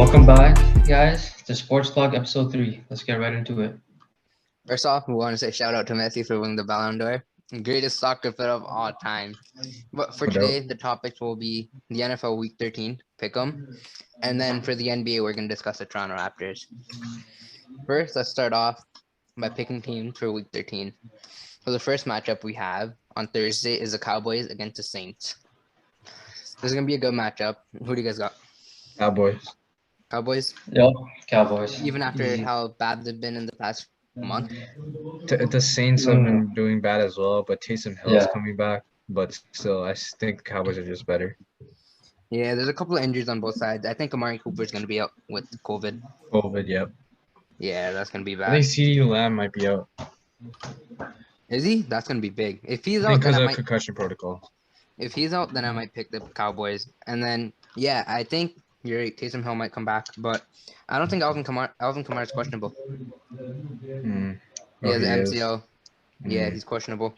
Welcome back, guys, to Sports Talk Episode 3. Let's get right into it. First off, we want to say shout out to Messi for winning the Ballon d'Or. Greatest soccer player of all time. But for No doubt. today, the topics will be the NFL Week 13, pick 'em. And then for the NBA, we're going to discuss the Toronto Raptors. First, let's start off by picking teams for Week 13. So the first matchup we have on Thursday is the Cowboys against the Saints. This is going to be a good matchup. Who do you guys got? Cowboys. Cowboys? Yep, Cowboys. Even after Easy. how bad they've been in the past month? The Saints have been doing bad as well, but Taysom Hill is Yeah. coming back. But still, I think the Cowboys are just better. Yeah, there's a couple of injuries on both sides. I think Amari Cooper is going to be out with COVID. COVID, yep. Yeah, that's going to be I bad. think CeeDee Lamb might be out. Is he? That's going to be big. If he's I out, think then because I of might. concussion protocol. If he's out, then I might pick the Cowboys. And then, yeah, I think you're right. Taysom Hill might come back, but I don't think Alvin Kamara is questionable. Hmm. He has he is. MCL. Yeah, Hmm. he's questionable.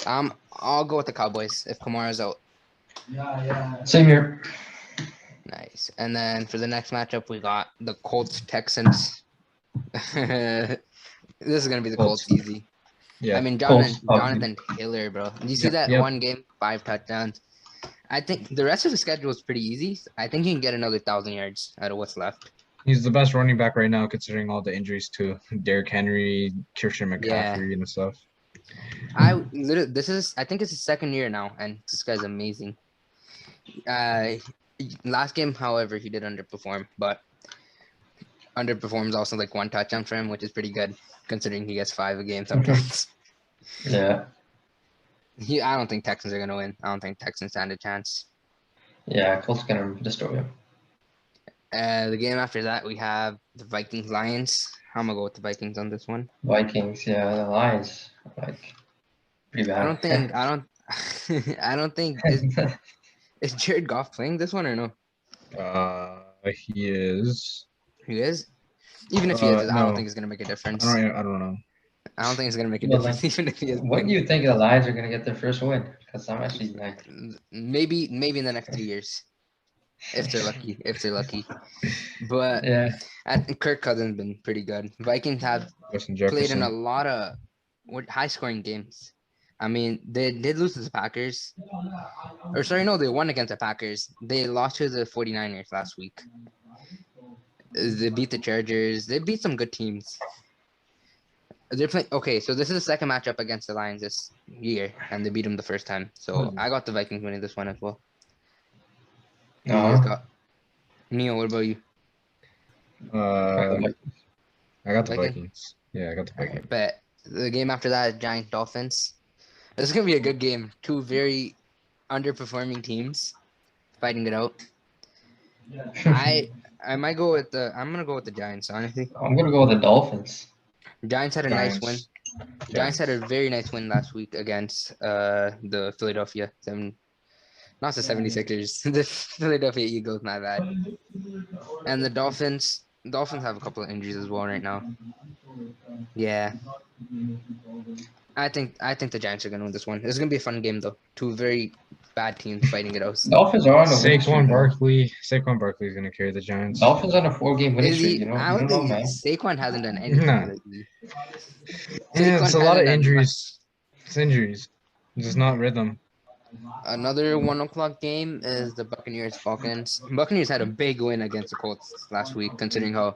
I'll go with the Cowboys if Kamara's out. Same here. Nice. And then for the next matchup, we got the Colts Texans. This is gonna be the Colts Colts. easy. Yeah. I mean, Colts, Jonathan Taylor, bro. Did you see that Yep. one game, 5 touchdowns? I think the rest of the schedule is pretty easy. I think he can get another 1,000 yards out of what's left. He's the best running back right now, considering all the injuries too. Derrick Henry, Christian McCaffrey, Yeah. and stuff. I think it's his second year now, and this guy's amazing. Last game, however, he did underperform, but underperforms also like 1 touchdown for him, which is pretty good considering he gets 5 a game sometimes. Yeah. I don't think Texans are gonna win. I don't think Texans stand a chance. Yeah, Colts gonna destroy him. The game after that, we have the Vikings Lions. I'm gonna go with the Vikings on this one. Vikings, yeah, the Lions. Like, pretty bad. I don't think is Jared Goff playing this one or no? He is. He is. Even if he is, I no. don't think it's gonna make a difference. I don't know. I don't think it's gonna make a Well, difference, even if he is. When do you think the Lions are gonna get their first win? Because I'm actually like, Maybe in the next 3 years, if they're lucky. But yeah, I think Kirk Cousins been pretty good. Vikings have Justin played in Jefferson. a lot of high-scoring games. I mean, they did lose to the Packers. Or sorry, no, they won against the Packers. They lost to the 49ers last week. They beat the Chargers. They beat some good teams. They're playing. Okay, so this is the second matchup against the Lions this year, and they beat them the first time. So I got the Vikings winning this one as well. You guys got Neil. What about you? I got the Vikings? Vikings. Yeah, I got the Vikings. Okay, but the game after that, Giants Dolphins. This is gonna be a good game. 2 very underperforming teams fighting it out. I might go with I'm gonna go with the Giants, honestly. I'm gonna go with the Dolphins. Giants had a nice win. Giants. Giants had a very nice win last week against the Philadelphia not the 76ers, the Philadelphia Eagles, my bad. And the Dolphins have a couple of injuries as well right now. Yeah. I think the Giants are gonna win this one. It's gonna be a fun game though. 2 very bad teams fighting it out. Dolphins are on a winning streak, Saquon Barkley is gonna carry the Giants. Dolphins on a 4-game winning Is streak. he? You know, I you don't don't know, think man. Saquon hasn't done anything Nah. lately. Yeah, it's a Saquon lot hasn't of done injuries. It's injuries. It's just not rhythm. Another 1:00 game is the Buccaneers Falcons. Buccaneers had a big win against the Colts last week, considering how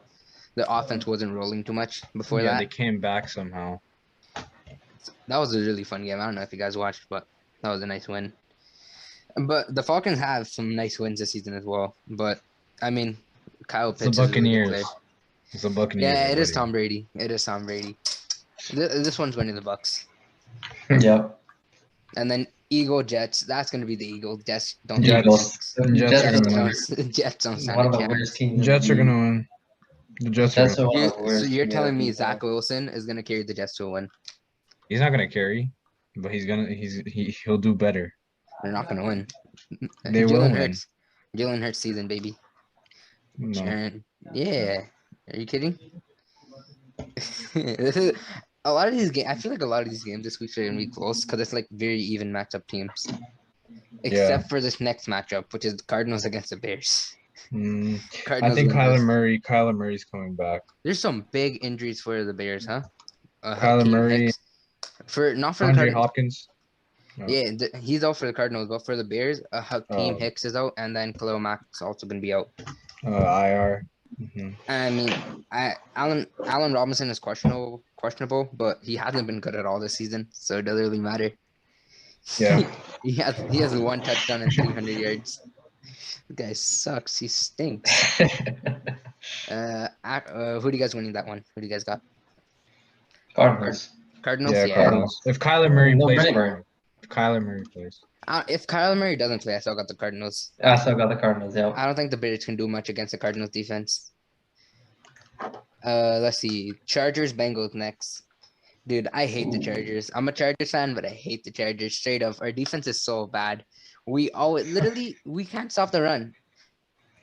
the offense wasn't rolling too much before Yeah, that. they came back somehow. That was a really fun game. I don't know if you guys watched, but that was a nice win. But the Falcons have some nice wins this season as well. But I mean, Kyle It's Pitts the is a really good Buccaneers. player. It's the Buccaneers. Yeah, it is everybody. Tom Brady. This one's winning the Bucks. Yep. And then Eagle Jets. That's gonna be the Eagles. Jets don't Eagles. stand a Jets chance. are gonna win. Jets don't stand One a of the chance. worst teams. The Jets are gonna win. The Jets are Jets gonna are win. one of the worst. So you're teams telling me ever. Zach Wilson is gonna carry the Jets to a win? He's not gonna carry, but he'll do better. They're not gonna win. They will win. Jalen Hurts season, baby. No. Sharon. Yeah. Are you kidding? This is a lot of these games. I feel like a lot of these games this week are gonna be close because it's like very even matchup teams, except for this next matchup, which is the Cardinals against the Bears. I Cardinals think win this. Kyler Murray's coming back. There's some big injuries for the Bears, huh? Kyler Hakeem Murray, Hicks. Not for the Andre Cardinals. Hopkins. No. Yeah, he's out for the Cardinals, but for the Bears, Hakeem Oh. Hicks is out, and then Khalil Mack's also gonna be out. IR. I mean, Allen Robinson is questionable, but he hasn't been good at all this season, so it doesn't really matter. Yeah. he has 1 touchdown and 300 yards. The guy sucks. He stinks. Who do you guys winning that one? Who do you guys got? Cardinals. Cardinals. Yeah, Yeah. Cardinals. If Kyler Murray No plays, brainer. if Kyler Murray plays. If Kyler Murray doesn't play, I still got the Cardinals. I still got the Cardinals. Yeah. I don't think the Bears can do much against the Cardinals defense. Let's see. Chargers, Bengals next. Dude, I hate the Chargers. I'm a Chargers fan, but I hate the Chargers straight up. Our defense is so bad. We can't stop the run.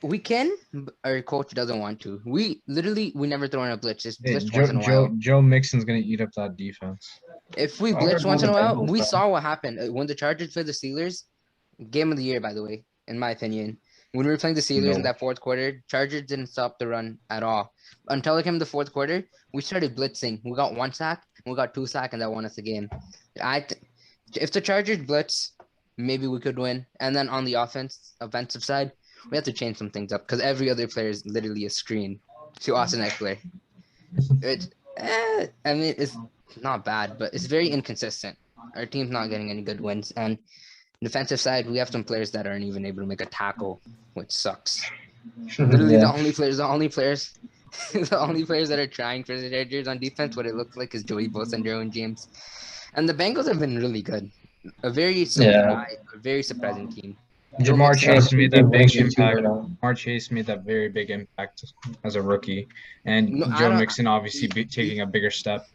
We can, but our coach doesn't want to. We never throw in a blitz. Just Hey, blitz once in a while. Joe Mixon's gonna eat up that defense. If we I blitz heard once in a all the while, Bengals, we bro. saw what happened when the Chargers played the Steelers. Game of the year, by the way, in my opinion. When we were playing the Steelers in No. that fourth quarter, Chargers didn't stop the run at all. Until it came the fourth quarter, we started blitzing. We got 1 sack, and we got 2 sacks, and that won us the game. If the Chargers blitz, maybe we could win. And then on the offensive side, we have to change some things up because every other player is literally a screen to Austin Eckler. I mean, it's not bad, but it's very inconsistent. Our team's not getting any good wins. And defensive side, we have some players that aren't even able to make a tackle, which sucks. Literally, Yeah. the only players the only players that are trying for the Chargers on defense, what it looks like is Joey Bosa and Jerome James. And the Bengals have been really good. A very surprising team. Jamar Chase made that big impact. Right now. Jamar Chase made that very big impact as a rookie, and No, I Joe don't- Mixon obviously taking a bigger step.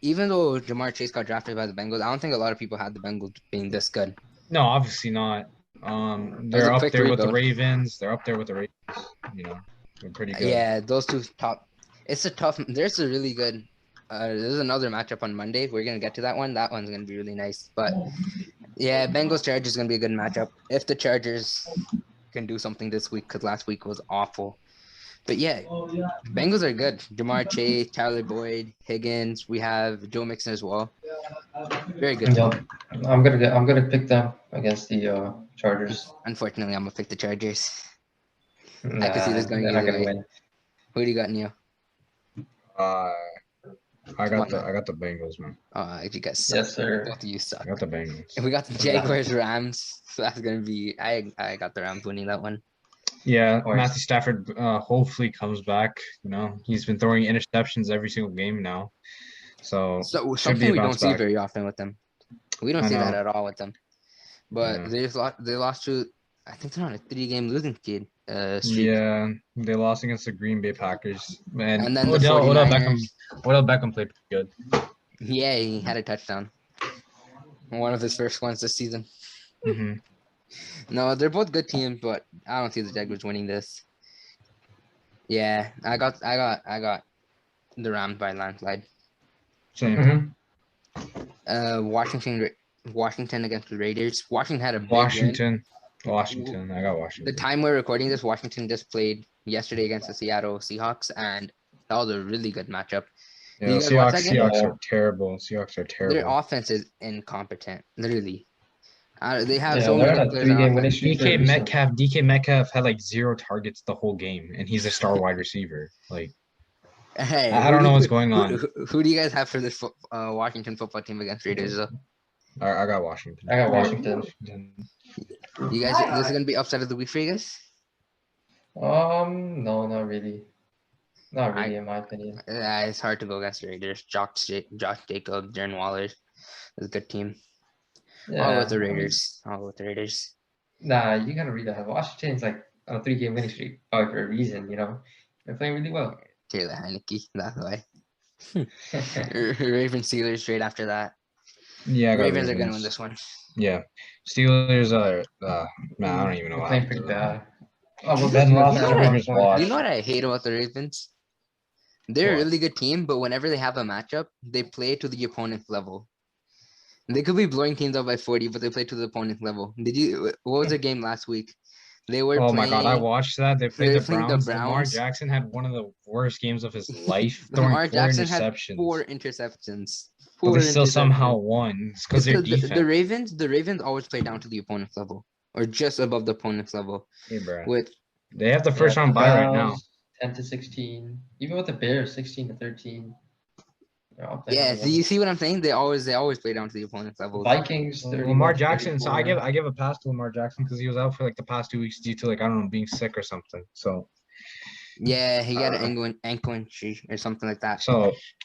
Even though Jamar Chase got drafted by the Bengals, I don't think a lot of people had the Bengals being this good. No, obviously not. was They're a up quick there with the rebuild. Ravens. They're up there with the Ravens. You know, they're pretty good. Yeah, those two top. It's a tough. There's a really good. There's another matchup on Monday. We're gonna get to that one. That one's gonna be really nice. But yeah, Bengals Chargers is gonna be a good matchup if the Chargers can do something this week because last week was awful. But yeah, Bengals are good. Jamar Chase, Tyler Boyd, Higgins. We have Joe Mixon as well. Very good. Yeah. I'm gonna pick them against the Chargers. Unfortunately, I'm gonna pick the Chargers. Nah, can see this going they're not either gonna way. win. Who do you got, Neil? I got the Bengals, man. You guys suck. Yes, sir. Both of you suck. I got the Bengals. And we got the Jaguars Rams. So that's gonna be I got the Rams winning that one. Yeah, course. Matthew Stafford hopefully comes back. You know, he's been throwing interceptions every single game now. So should be Something a we don't bounce see back. very often with them. We don't I see that know. at all with them. But Yeah. they lost to I think they're on a 3-game losing streak. Yeah, they lost against the Green Bay Packers. Man, And then the Odell 49ers. Beckham played pretty good. Yeah, he had a touchdown. One of his first ones this season. hmm No, they're both good teams, but I don't see the Jaguars winning this. Yeah, I got the Rams by landslide. Same. Mhm. Washington against the Raiders. Washington had a big win. Washington. I got The Washington. time we're recording this, Washington just played yesterday against the Seattle Seahawks, and that was a really good matchup. Yeah, you the guys watch that Seahawks game? are terrible. Seahawks are Their terrible. offense is incompetent, literally. They have Yeah, so they're many on a players on 3-game winning offense. streak. for a reason. DK Metcalf had like 0 targets the whole game, and he's a star wide receiver. Like, Hey, I don't know what's going on. Who do you guys have for this Washington football team against Raiders? Though? I got Washington. I got Washington. You guys, this is gonna be upset of the week for you guys. No, not really. Not really, in my opinion. It's hard to go against the Raiders. Josh Jacobs, Darren Waller is a good team. I'll go Yeah. with the Raiders. Nah, you gotta read that. Washington's like on a 3-game winning streak, probably for a reason. You know, they're playing really well. Taylor Heineke, that's why. Ravens Steelers straight after that. Yeah, I got Ravens are gonna win this one. Yeah, Steelers are. Man, I don't even know. They're What playing happened pretty to them. bad. Oh, well, Ben Ben Roethlisberger's Roethlisberger. washed. You know what I hate about the Ravens? They're a What? really good team, but whenever they have a matchup, they play to the opponent's level. They could be blowing teams out by 40, but they play to the opponent's level. What was their game last week? They were Oh playing. my God, I watched that. They played They the played the Browns. Lamar Browns. Jackson had one of the worst games of his life, throwing Lamar 4 Jackson had interceptions. 4 interceptions. But 4 they still somehow interceptions. won. It's It's because their 'cause defense. the Ravens always play down to the opponent's level or just above the opponent's level. Hey, bro. With They have the Yeah, first round the bye right now. Browns, 10-16. Even with the Bears, 16-13. They're all playing yeah, really so well. you see what I'm saying? They always play down to the opponent's level. Vikings, Lamar Jackson. So 31-34. I give a pass to Lamar Jackson because he was out for like the past 2 weeks due to like I don't know being sick or something. So Yeah, he got Uh, an ankle injury or something like that.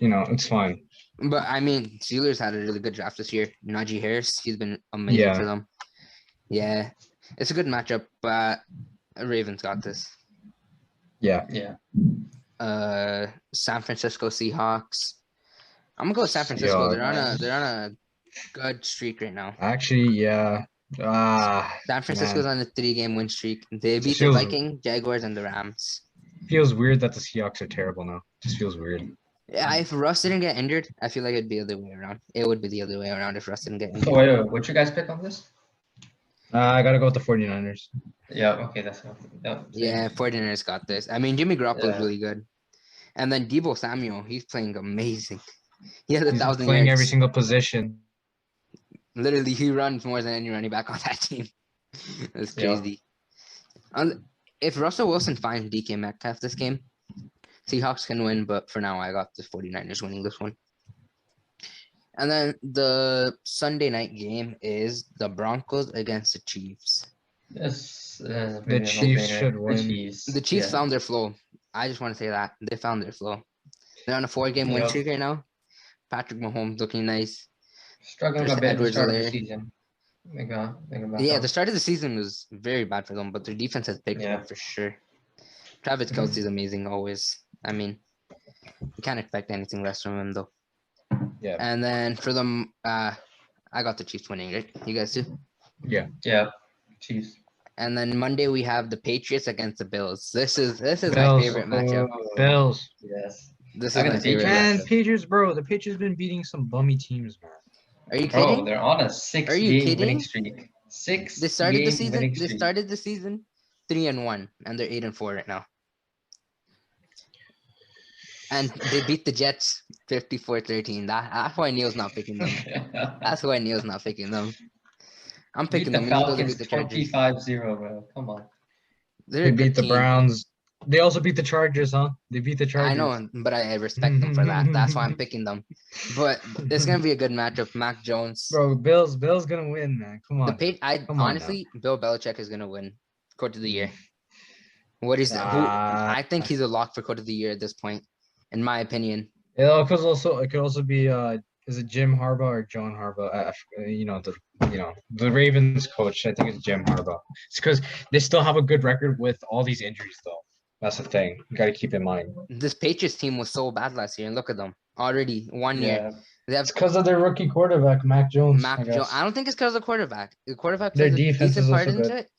it's fine. But I mean, Steelers had a really good draft this year. Najee Harris, he's been amazing for them. Yeah, it's a good matchup, but Ravens got this. Yeah. San Francisco Seahawks. I'm gonna go with San Francisco. They're on a good streak right now. Actually, yeah. San Francisco's on a 3-game win streak. They beat the feels- Vikings, Jaguars, and the Rams. Feels weird that the Seahawks are terrible now. Just feels weird. Yeah, if Russ didn't get injured, I feel like it'd be the other way around. It would be the other way around if Russ didn't get So injured. wait, what's your guys' pick on this? I gotta go with the 49ers. Yeah, okay, that's Yeah, 49ers got this. I mean, Jimmy Garoppolo's Yeah. really good. And then Debo Samuel, he's playing amazing. He has 1,000 playing yards. every single position. Literally, he runs more than any running back on that team. That's Yeah. crazy. If Russell Wilson finds DK Metcalf this game, Seahawks can win, but for now, I got the 49ers winning this one. And then the Sunday night game is the Broncos against the Chiefs. Yes, The Chiefs should win. The Chiefs found their flow. I just want to say that. They found their flow. They're on a 4-game win Yep. streak right now. Patrick Mahomes looking nice. Struggling There's a bit at the Edwards start of the there. season. They got back Yeah, up. the start of the season was very bad for them, but their defense has picked Yeah. up for sure. Travis Kelce's amazing always. I mean, you can't expect anything less from him though. Yeah. And then for them, I got the Chiefs winning, right? You guys too? Yeah, Chiefs. And then Monday we have the Patriots against the Bills. This is my Bills. favorite matchup. Bills. Yes. This I is got my the favorite. Patriots. Man, matchup. Patriots, bro. The Patriots been beating some bummy teams, man. Are you Bro, kidding? they're on a Are you 6-game kidding? winning streak. They started the 6-game season. winning They streak. started the season 3-1, and they're 8-4 right now. And they beat the Jets 54-13. That's why Neil's not picking them. That's why Neil's not picking them. I'm Beat picking the them even though they Falcons beat the Chargers. 25-0, bro. Come on. They're They a good beat the team. Browns. They also beat the Chargers, huh? They beat the Chargers. I know, but I respect them for that. That's why I'm picking them. But it's gonna be a good matchup. Mac Jones. Bro, Bills gonna win, man. Come on. Come on Honestly, Bill Belichick is gonna win Coach of the Year. What is I think he's a lock for Coach of the Year at this point, in my opinion. It could also be is it Jim Harbaugh or John Harbaugh? The Ravens coach. I think it's Jim Harbaugh. It's because they still have a good record with all these injuries, though. That's the thing. You got to keep in mind. This Patriots team was so bad last year, and look at them already 1 year. Yeah. They have It's because of their rookie quarterback, Mac Jones. Mac Jones. I don't think it's because of the quarterback. The quarterback Their plays a defense decent is part also into good. it.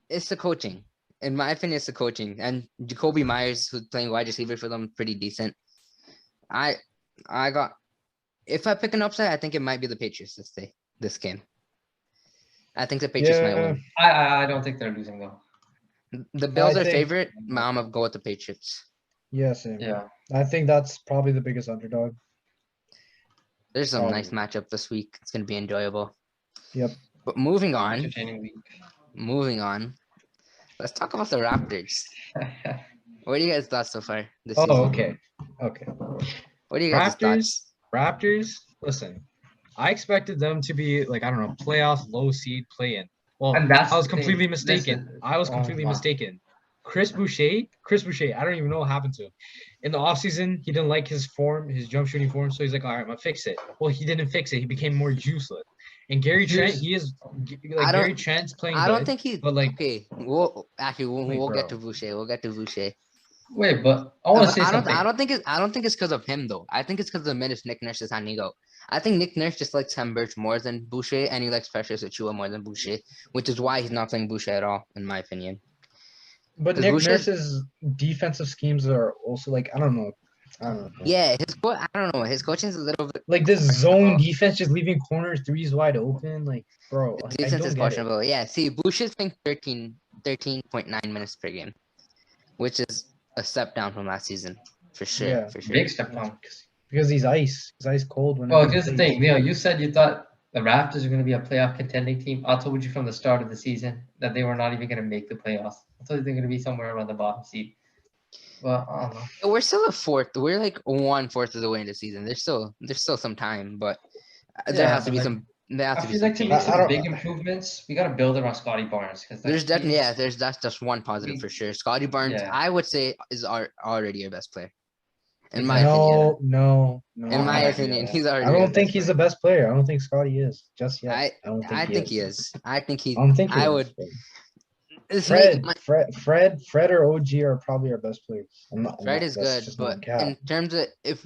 It's the coaching. In my opinion, it's the coaching. And Jacoby Myers, who's playing wide receiver for them, pretty decent. If I pick an upset, I think it might be the Patriots this game. I think the Patriots might win. I don't think they're losing, though. The Bills I are think- favorite. I'm gonna go with the Patriots. Yeah, same. Yeah. I think that's probably the biggest underdog. There's some Probably. nice matchup this week. It's gonna be enjoyable. Yep. But moving on, Entertaining week. let's talk about the Raptors. What do you guys thought so far this season? Okay. What do you guys thoughts? Raptors. Listen, I expected them to be like I don't know, playoff, low seed, play in. Well, And that's I was the thing. completely mistaken. Listen, I was oh completely my. mistaken. Chris Boucher, I don't even know what happened to him. In the offseason, he didn't like his form, his jump shooting form, so he's like, all right, I'm gonna fix it. Well, he didn't fix it. He became more useless. And Gary Trent, Gary Trent's playing I don't good, think he's but like okay. We'll get to bro. Boucher. We'll get to Boucher. Wait, but I want to say I something. don't think it's because of him though. I think it's because of the minutes Nick Nurse is handing out. I think Nick Nurse just likes Hem Birch more than Boucher, and he likes Precious Achua more than Boucher, which is why he's not playing Boucher at all, in my opinion. But 'Cause Nick Boucher- Nurse's defensive schemes are also like I don't know. Yeah, I don't know. His coaching is a little bit. Like this zone defense, just leaving corner threes wide open. Like, bro, The I defense don't is get it. questionable. Yeah, see, Boucher's playing 13 13.9 minutes per game, which is a step down from last season for sure. Yeah. For sure. Big step down. Because he's ice. He's ice cold whenever Well, he here's the plays. thing, Neil. You said you thought the Raptors are going to be a playoff contending team. I told you from the start of the season that they were not even going to make the playoffs. I told you they're going to be somewhere around the bottom seed. Well, I don't know. We're still a fourth. We're like 1/4 of the way in the season. There's still some time, but there Yeah, has to but be like, some. There has I to be feel some like to make changes. I some don't- big improvements, we got to build around Scotty Barnes because There's definitely that's just one positive We- for sure. Scotty Barnes, Yeah. I would say, is already our best player. In my opinion. No. In my I opinion, agree. he's already. I our don't think best he's player. the best player. I don't think Scotty is just yet. I I think he is. I think he. I don't think he I is. would. It's Fred, me- Fred or OG are probably our best players. Fred is that's good, just but not cap. in terms of if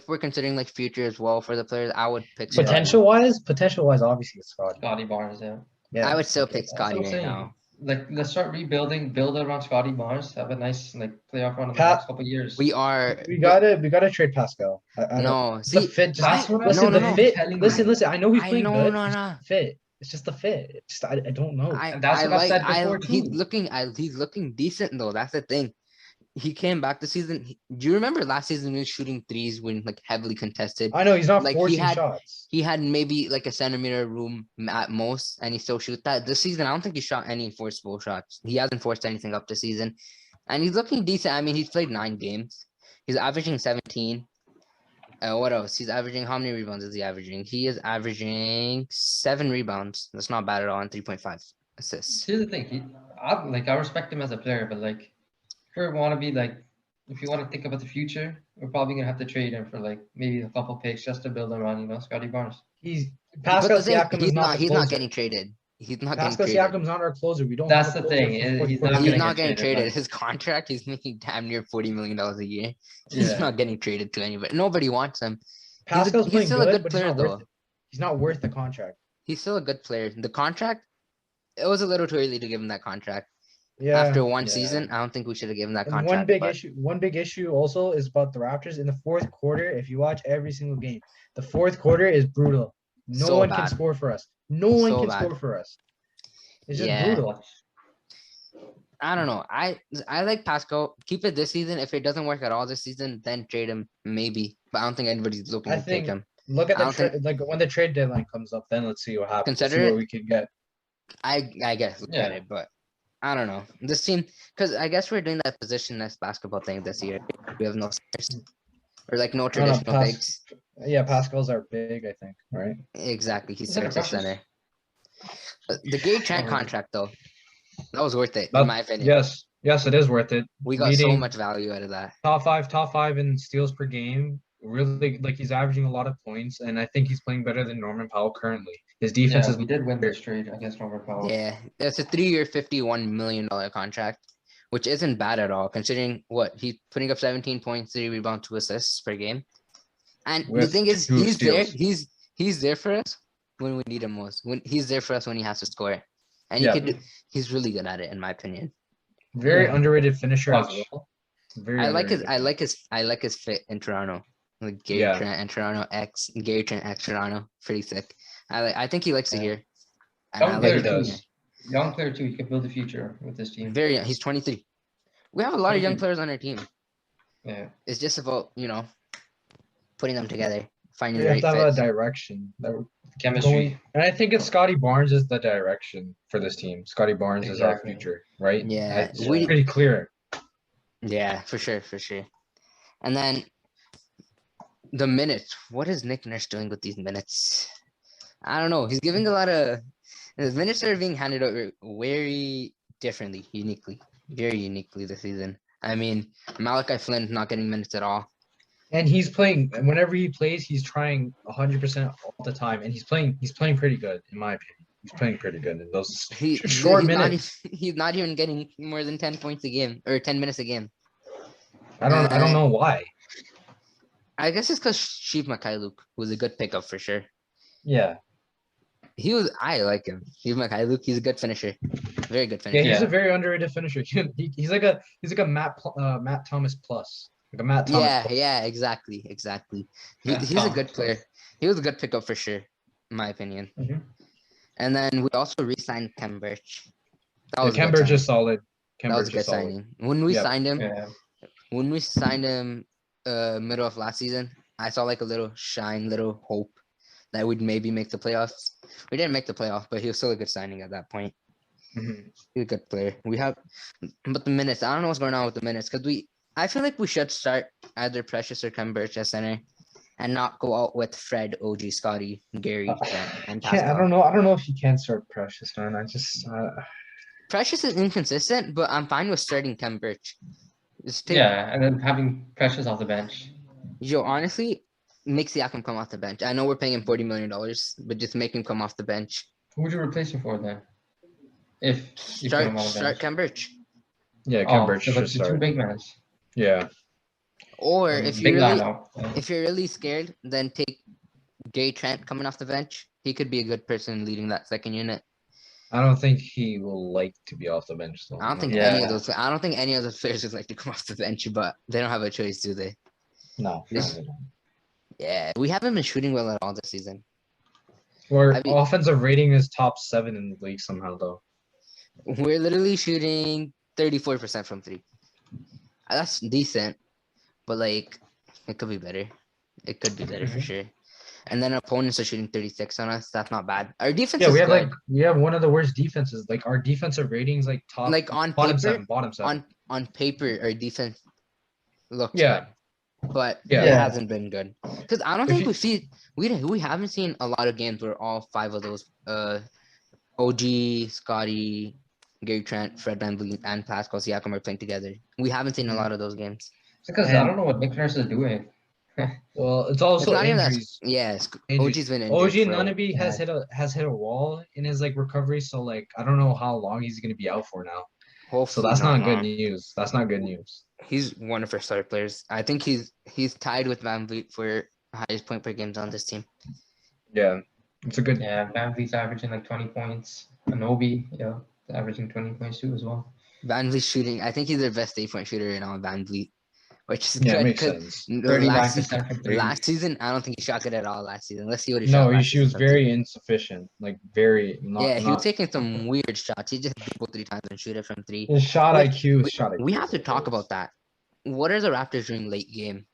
we're considering like future as well for the players, I would pick Scotty. Potential wise, obviously it's Scotty. Scotty Barnes. Yeah. Yeah, I would still okay. pick That's what Scotty I'm right saying. now. Like, let's start rebuilding, build around Scotty Barnes, have a nice like playoff run in the Pat- next couple of years. We are. We gotta trade Pascal. I don't, No, the see, fit. Just, That's what I'm listen, the no. fit. telling Listen, you. listen. I know he's I playing know, good. no, It's no. just the fit. It's just the fit. It's just, I don't know. And that's what I said before, he's too. looking decent though. That's the thing. He came back this season. Do you remember last season he was shooting threes when like heavily contested? I know he's not Like, he forcing had- shots. He had maybe like a centimeter room at most, and he still shoot that. This season, I don't think he shot any forcible shots. He hasn't forced anything up this season, and he's looking decent. I mean, he's played 9 games. He's averaging 17. What else? He's averaging how many rebounds is he averaging? He is averaging 7 rebounds. That's not bad at all, and 3.5 assists. Here's the thing, I respect him as a player, but like, if you want to be like, if you want to think about the future, we're probably gonna have to trade him for like maybe a couple picks just to build around, Scotty Barnes. He's But Pascal the thing, Siakam is not the he's closer. not getting traded. He's not Pascal getting traded. Siakam's not our closer. We don't. That's have a the closer thing, for he's 40 not He's gonna not get getting traded, traded. like- His contract, he's making damn near $40 million a year. He's Yeah. not getting traded to anybody. Nobody wants him. Pascal's he's playing still a good, good but player, he's not worth though. it. He's not worth the contract. He's still a good player. The contract, it was a little too early to give him that contract. Yeah. After one Yeah. season, I don't think we should have given that And contract. one big issue also is about the Raptors in the fourth quarter. If you watch every single game, the fourth quarter is brutal. No So one bad. can score for us. No one So can bad. score for us. It's just Yeah. brutal. I don't know. I like Pascal. Keep it this season. If it doesn't work at all this season, then trade him maybe. But I don't think anybody's looking I to take think him. look at I the don't trade like when the trade deadline comes up, then let's see what happens. Let's see Consider what it. we can get. I guess look at Yeah. it, but I don't know. This team, because I guess we're doing that positionless basketball thing this year. We have no centers or like no traditional Pas- bigs. Yeah, Pascal's our big, I think, right? Exactly, he Is that a serves as precious? center. The Gay Trent Oh. contract though, that was worth it That- in my opinion. Yes, it is worth it. We got so Leading much value out of that. top five in steals per game. Really, like he's averaging a lot of points, and I think he's playing better than Norman Powell currently. His defense Yeah, is we did win this trade against Norman Powell. Yeah, it's a 3-year, $51 million contract, which isn't bad at all considering what he's putting up 17 points, 3 rebounds, 2 assists per game. And the With thing is, 2 he's there. steals. He's there for us when we need him most. When he's there for us when he has to score, and Yeah. he could. He's really good at it, in my opinion. very Yeah. underrated finisher as Clutch. well. Very I like underrated. I like his fit in Toronto. Like Gary Yeah. Trent and Gary Trent X Toronto, pretty sick. I think he likes it Yeah. here. And Young I player like he it does. here. Young player too. He could build a future with this team. Very young. He's 23. We have a lot of young 23. players on our team. Yeah. It's just about putting them together, finding We the have right to have a fit. direction. Chemistry. And I think it's Scotty Barnes is the direction for this team. Scotty Barnes is our Exactly. future, right? Yeah, It's we- pretty clear. Yeah, for sure. And then the minutes. What is Nick Nurse doing with these minutes? I don't know. He's giving a lot of his minutes are being handed over very differently, very uniquely this season. I mean, Malachi Flynn not getting minutes at all. And he's playing whenever he plays, he's trying 100% all the time, and he's playing pretty good in my opinion. He's playing pretty good in those short minutes. He's not even getting more than 10 points a game or 10 minutes a game. I don't know why. I guess it's because Sheev Mikhailuk was a good pickup for sure. Yeah. I like him. Sheev Mikhailuk, he's a good finisher. Very good Yeah, finisher. he's Yeah. a very underrated finisher. He's like a Matt Thomas plus. Like a Matt Thomas. Yeah, exactly. Yeah, He's a good player. He was a good pickup for sure, in my opinion. Mhm. And then we also re-signed Kem Birch. That Yeah, was a Ken good Burch is signing. solid. Ken That was a Burch good is solid. signing. When we Yep. signed him, Yeah. middle of last season, I saw like a little shine, little hope that we'd maybe make the playoffs. We didn't make the playoff, but he was still a good signing at that point. Mhm. He's a good player. But the minutes, I don't know what's going on with the minutes because I feel like we should start either Precious or Ken Burch as center and not go out with Fred, OG, Scotty, Gary, Trent, and Can't. I Pascal. don't know. I don't know if you can start Precious, man. I just. Precious is inconsistent, but I'm fine with starting Ken Burch. Just take, Yeah, and then having Precious off the bench. Yo, honestly, make Siakam come off the bench. I know we're paying him $40 million, but just make him come off the bench. Who would you replace him for then? If you put him on the Start bench. Ken Burch. Yeah, Ken Oh, Burch so should that's the two start. big men. Yeah. Or if Big you're man, really no. if you're really scared, then take Gary Trent coming off the bench. He could be a good person leading that second unit. I don't think he will like to be off the bench though. I don't think Yeah. any of those. I don't think any of those players would like to come off the bench, but they don't have a choice, do they? No. This- they don't. Yeah, we haven't been shooting well at all this season. Our I mean- offensive rating is top 7 in the league somehow though. We're literally shooting 34% from three. That's decent, but like it could be better. It could be better for sure. And then opponents are shooting 36 on us. That's not bad. Our defense Yeah, is we have good. we have one of the worst defenses. Like our defensive ratings like top Like on bottom paper, 7. on paper, our defense looks Yeah. good, but Yeah. it hasn't been good. Because I don't If think you- we haven't seen a lot of games where all five of those OG, Scotty, Gary Trent, Fred VanVleet, and Pascal Siakam are playing together. We haven't seen a lot of those games. It's because I don't know what Nick Nurse is doing. Well, it's It's also not even that. injuries. Yes, Injuries. OG's been injured. OG for a- Nunaby has hit a wall in his like recovery, so like I don't know how long he's gonna be out for now. So Hopefully that's not good long. news. That's not good news. He's one of our star players. I think he's tied with Van Vliet for highest point per games on this team. Yeah, it's a good. Yeah, VanVleet's averaging like 20 points. Anobi, yeah, averaging 20 points too as well. Van Vliet shooting. I think he's their best 3-point shooter right now. Van Vliet, which is Yeah, it good makes because sense. 39% from three. last season I don't think he shot good at all. Last season, let's see what he No, shot. last she was season from very insufficient. Like very not. yeah, he was not, taking some weird shots. He just dribbled 3 times and shoot it from 3. his shot Like, IQ. His shot IQ. We have to talk about that. What are the Raptors doing late game?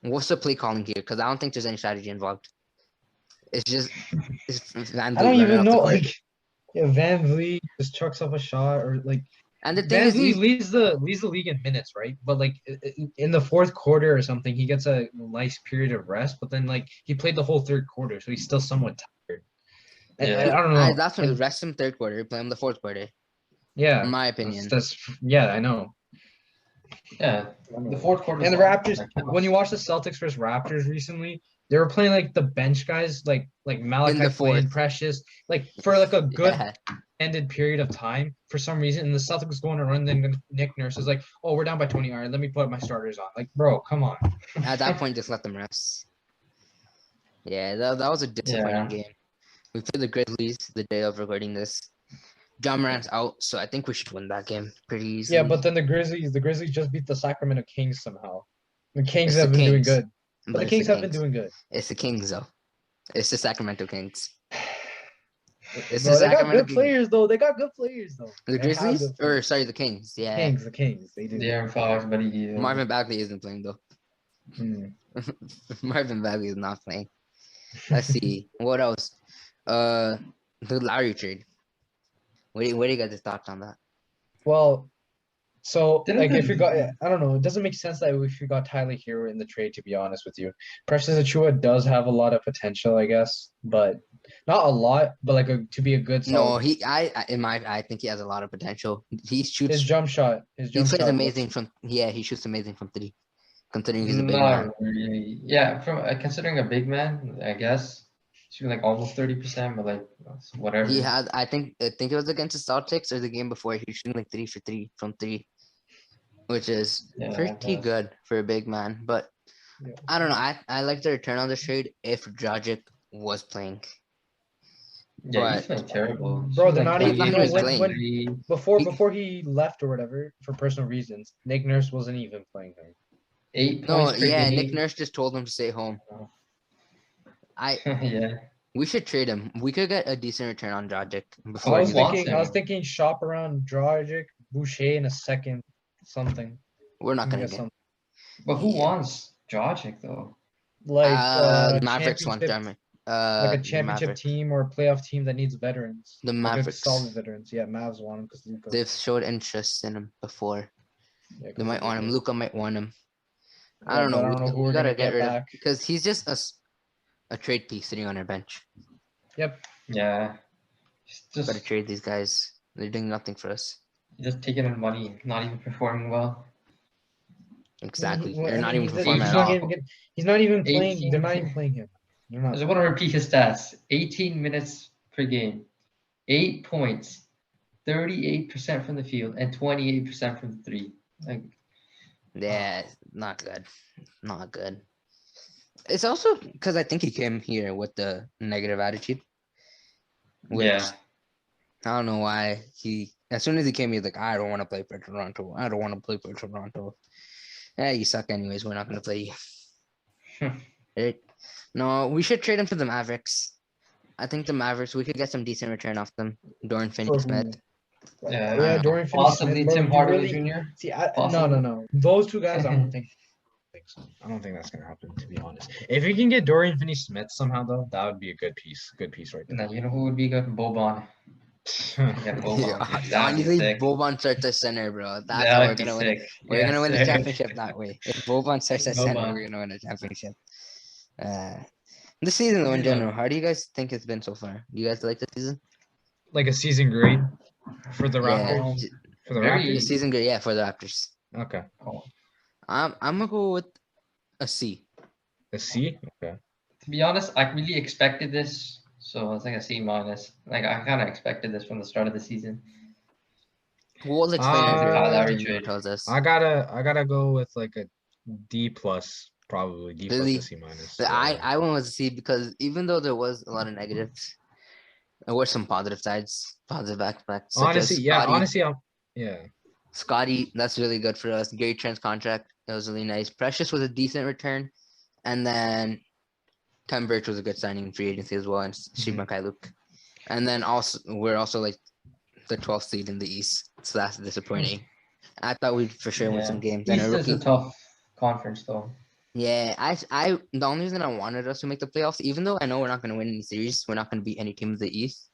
What's the play calling here? Because I don't think there's any strategy involved. It's just Van I Vliet don't running even off the know. court. Like, yeah, Van Vliet just chucks up a shot or like. And the thing Van is, Vliet leads the league in minutes, right? But like in the fourth quarter or something, he gets a nice period of rest. But then like he played the whole third quarter, so he's still somewhat tired. And Yeah. I don't know. that's when rest him third quarter, play him the fourth quarter. Yeah, In my opinion. That's yeah, I know. Yeah, the fourth quarter. And the Raptors, when you watch the Celtics versus Raptors recently, they were playing like the bench guys, like Malachi the Flynn, fourth. Precious, like for like a good Yeah. ended period of time for some reason. And the Celtics going to run, then Nick Nurse is like, "Oh, we're down by 20. All right, let me put my starters on." Like, bro, come on. At that point, just let them rest. Yeah, that was a disappointing game. We played the Grizzlies the day of recording this. John Morant's out, so I think we should win that game pretty easily. Yeah, but then the Grizzlies just beat the Sacramento Kings somehow. The Kings It's have the been doing Kings, good. But the it's Kings have been doing good. It's the Kings, though. It's the Sacramento Kings. It's Bro, the they got Sacramento good Kings. players though. They got good players though. The They have Grizzlies? good Or, players. sorry, the Kings. Yeah. The Kings. They do. De'Aaron Fox, buddy. Marvin Bagley isn't playing, though. Hmm. Marvin Bagley is not playing. Let's see. What else? The Lowry trade. What do you guys' thoughts on that? Well, so Didn't like if they- you got, I don't know, it doesn't make sense that if you got Tyler Hero in the trade, to be honest with you. Precious Achua does have a lot of potential, I guess, but not a lot, but like to be a good. No, solid- I think he has a lot of potential. He shoots. his jump shot, He plays amazing from. Yeah, he shoots amazing from 3. Considering he's a big man. Not really. Yeah, from considering a big man, I guess shooting like almost 30%, but like whatever. He had. I think it was against the Celtics or the game before. He was shooting like 3 for 3 from 3, which is Yeah, pretty but- good for a big man. But Yeah. I don't know. I like the return on this trade if Dragic was playing. Yeah, he's but- playing terrible. Bro, He's they're like not even- 28 you know, points, when- 3. before he left or whatever for personal reasons. Nick Nurse wasn't even playing him. 8 No, points per yeah. game. Nick Nurse just told him to stay home. I Yeah. We should trade him. We could get a decent return on Dragic I before was he wants leaves. thinking, I was him? thinking shop around Dragic, Boucher in a second, something. We're not We gonna get get. some But who Yeah. wants Dragic though? like Mavericks want championship, Dermot. like a The championship Mavericks. team or a playoff team that needs veterans. The Like a Mavericks. solid veterans. Yeah, Mavs want him because Luca. They've showed interest in him before. Yeah, They might want him. Luca might want him. I Yeah, don't know. but I don't know who We we're gotta gonna get get rid of back. because he's just a trade piece sitting on our bench. Yep. Yeah. He's Gotta just trade these guys. They're doing nothing for us. just taking in money, not even performing well. Exactly. Well, They're I not mean, even performing he's at not all. even he's not even playing. 18. They're not even playing him. They're I not. just want to repeat his stats. 18 minutes per game, 8 points, 38% from the field, and 28% from the three. Like, Yeah, not good. Not good. It's also because I think he came here with the negative attitude. Which yeah. I don't know why as soon as he came, he's like, I don't want to play for Toronto. I don't want to play for Toronto. Yeah, you suck anyways. We're not gonna play you. Right? No, we should trade him to the Mavericks. I think the Mavericks, we could get some decent return off them. Dorian For Finney-Smith. who? Yeah. Yeah, know. Dorian Finney-Smith. Possibly Bro, Tim you Hardaway really Jr. see? No, Possibly. no. Those two guys, I don't think. So. I don't think that's gonna happen. To be honest, if we can get Dorian Finney-Smith somehow, though, that would be a good piece. Good piece right No, there. you know who would be good? Boban. Yeah, Boban. That'd be Honestly, sick. Boban starts at center, bro. That's how That'd we're be gonna win. sick. We're gonna win the Yes, sir. championship that way. If Boban starts at center, Boban. we're gonna win a championship. The season though in general, how do you guys think it's been so far? Do you guys like the season? Like a season grade for the Yeah, Raptors. For the very- the Raptors. season good. Yeah, for the Raptors. Okay. Oh, I'm gonna go with a C. A C. Okay. to be honest, I really expected this, so it's like a C minus. Like I kind of expected this from the start of the season. We'll explain it Kyle as Lowry the trade. tells us. I gotta go with like a D plus, probably D plus Really? to C minus. But Yeah. I went with a C because even though there was a lot of negatives, there were some positive sides, positive aspects. Such honestly, as yeah. Scotty. Honestly, yeah. Scotty, that's really good for us. Gary Trent's contract, that was really nice. Precious was a decent return. And then Ken Birch was a good signing in free agency as well, and Steve Luke. And then also we're also like the 12th seed in the East, so that's disappointing. I thought we'd for sure win some games. And East a is a rookie, tough conference though. yeah, the only reason I wanted us to make the playoffs, even though I know we're not going to win any series, we're not going to beat any team in the East.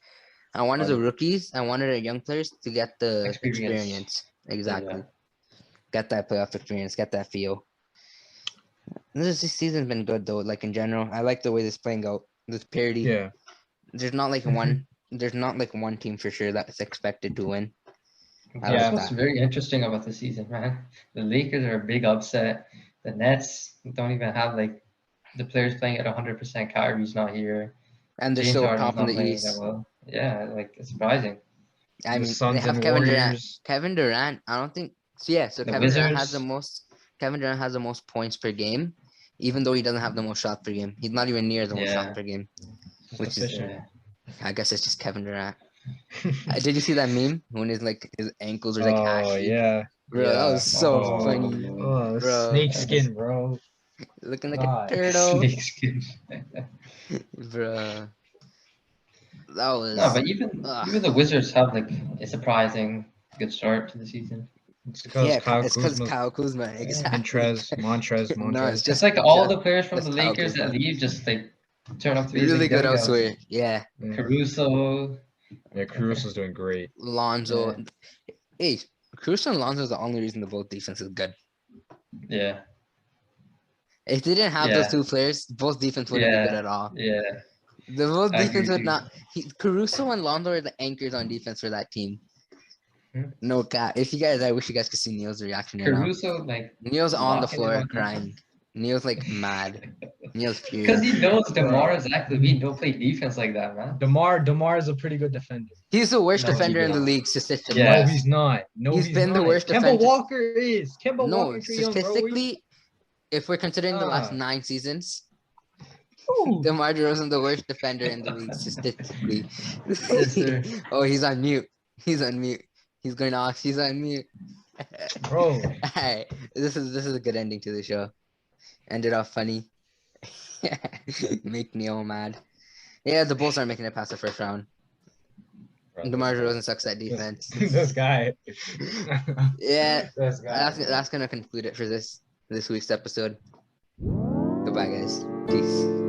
I wanted the rookies, I wanted our young players to get the experience. Exactly. Yeah. Get that playoff experience, get that feel. This season's been good though, like in general. I like the way this playing out. This parity. Yeah. There's not like one team for sure that's expected to win. I That's like what's that. very interesting about the season, man. The Lakers are a big upset. The Nets don't even have like the players playing at 100%. Kyrie's not here. And they're James still Harden's top in not the playing East. that well. Yeah, like it's surprising. I The mean, they Suns have and Kevin Durant. Warriors. Kevin Durant, I don't think. So yeah, so The Kevin Durant has the Wizards. most. Kevin Durant has the most points per game, even though he doesn't have the most shots per game. He's not even near the most shots Yeah. per game. Just Which is- efficient. Yeah. I guess it's just Kevin Durant. Did you see that meme when his ankles are like Oh ashy? yeah. Bro, yeah. that was so Oh. funny. Oh, Bro. snake skin, bro. Looking like God. a turtle, Snakeskin. bro. That was. No, but even the ugh. Wizards have like a surprising good start to the season. It's because Yeah, Kyle it's because Kuzma, Kyle Kuzma. Exactly. Montrez. No, it's It's just like all just- the players from just the Kyle Lakers that Kuzma. leave just like turn up to be really like good demigods. elsewhere. Yeah, Caruso. Yeah, Caruso's doing great. Lonzo. Hey, Caruso and Lonzo is the only reason the both defense is good. Yeah. If they didn't have those Yeah. two players, both defense wouldn't be good Yeah. at all. Yeah. The both I defense agree would too. not. Caruso and Lonzo are the anchors on defense for that team. Hmm. No cap. If you guys, I wish you guys could see Neil's reaction right now. Caruso, like, Neil's on the locking floor in on crying. defense. Neil's like mad. Neil's Because furious. he knows DeMar and Zach Levine don't play defense like that, man. DeMar is a pretty good defender. He's the worst No, defender he in the is. league statistically. Yeah. No, he's not. No, He's been the not. worst Kemba defender. Walker is. Kemba No, Walker, Trae Young, bro. statistically, if we're considering the last Ah. 9 seasons, Ooh. DeMar DeRozan the worst defender in the league statistically. Yes, sir. Oh, he's on mute. He's on mute. He's going off. He's on mute. Bro. Alright, this is a good ending to the show. Ended off funny. Make Neil mad. Yeah, the Bulls aren't making it past the first round. Bro, DeMar DeRozan sucks at defense. This guy. Yeah, This guy. that's gonna conclude it for this week's episode. Goodbye, guys. Peace.